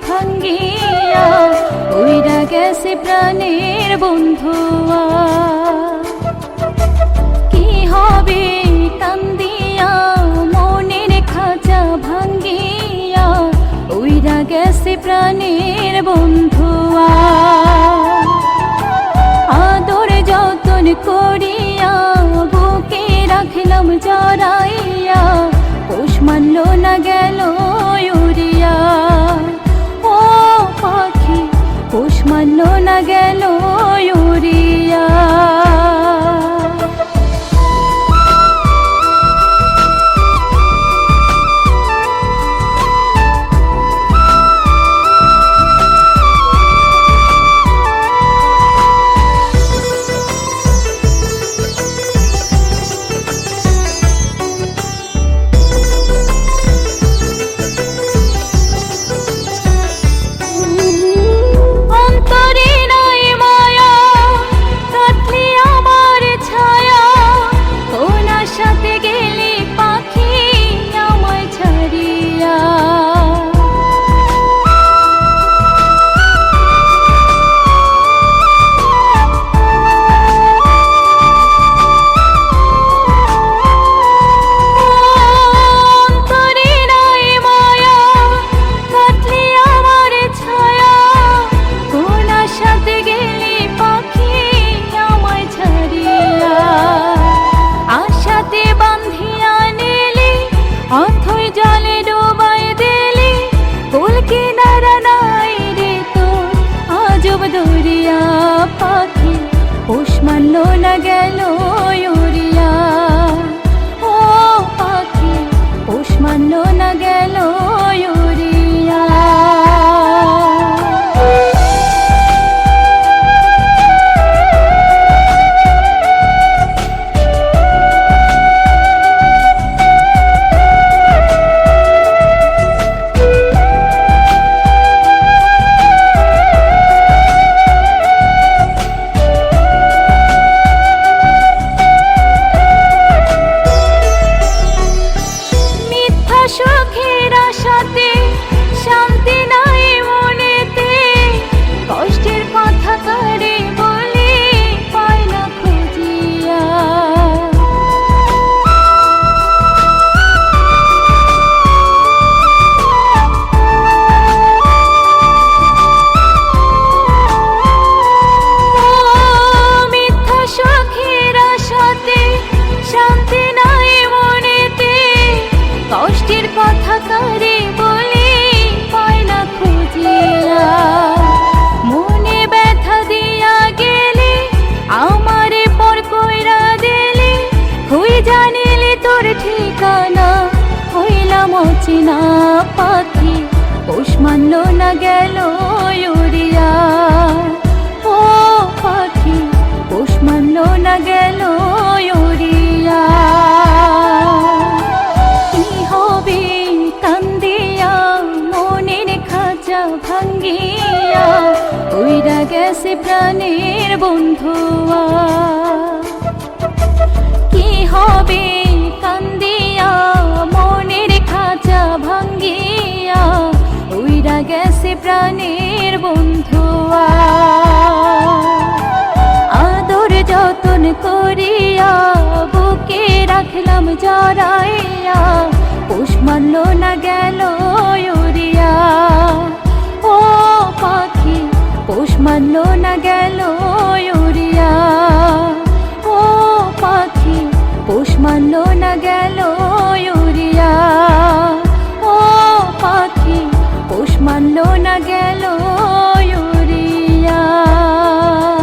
ভাঙ্গিয়া উইরা গেছে প্রাণের বন্ধুয়া। কি হবে কান্দিয়া মনের খাঁচা ভাঙ্গিয়া উইরা গেছে প্রাণের বন্ধুয়া। আদর যতন করিয়া বুকে রাখলাম জড়াইয়া পোষ মানল না গেল উড়িয়া। ও পাখি পোষ মানল না গেল উড়িয়া। অথই জলে ডুবাই দিলি কুল কিনারা নাই রে তোর আজব দরিয়া। পাখি পোষ মানল না গেল উড়িয়া। ও পাখি পোষ মানল না গেল উড়িয়া। সুখের আশাতে শান্তি নাই মনেতে কষ্টের কথা কারে বলে পায় না খুঁজিয়া। মিথ্যা সুখের আশাতে শান্তি নাই মনেতে কষ্টের কথা কারে বলে পায় না খুঁজিয়া। মনে ব্যথা দিয়া গেলে আমারে পর কইরা দিলে হই জানিলে তোর ঠিকানা হইলাম অচেনা। পাখি পোষ মানল না গেল উড়িয়া। ও পাখি পোষ মানল না গেল উড়িয়া। কান্দিয়া মনের খাঁচা ভাঙ্গিয়া উইরা গেছে প্রাণের বন্ধুয়া। কি হবে কান্দিয়া মনের খাঁচা ভাঙ্গিয়া উইরা গেছে প্রাণের বন্ধুয়া। আদর যতন করিয়া বুকে রাখলাম জড়াই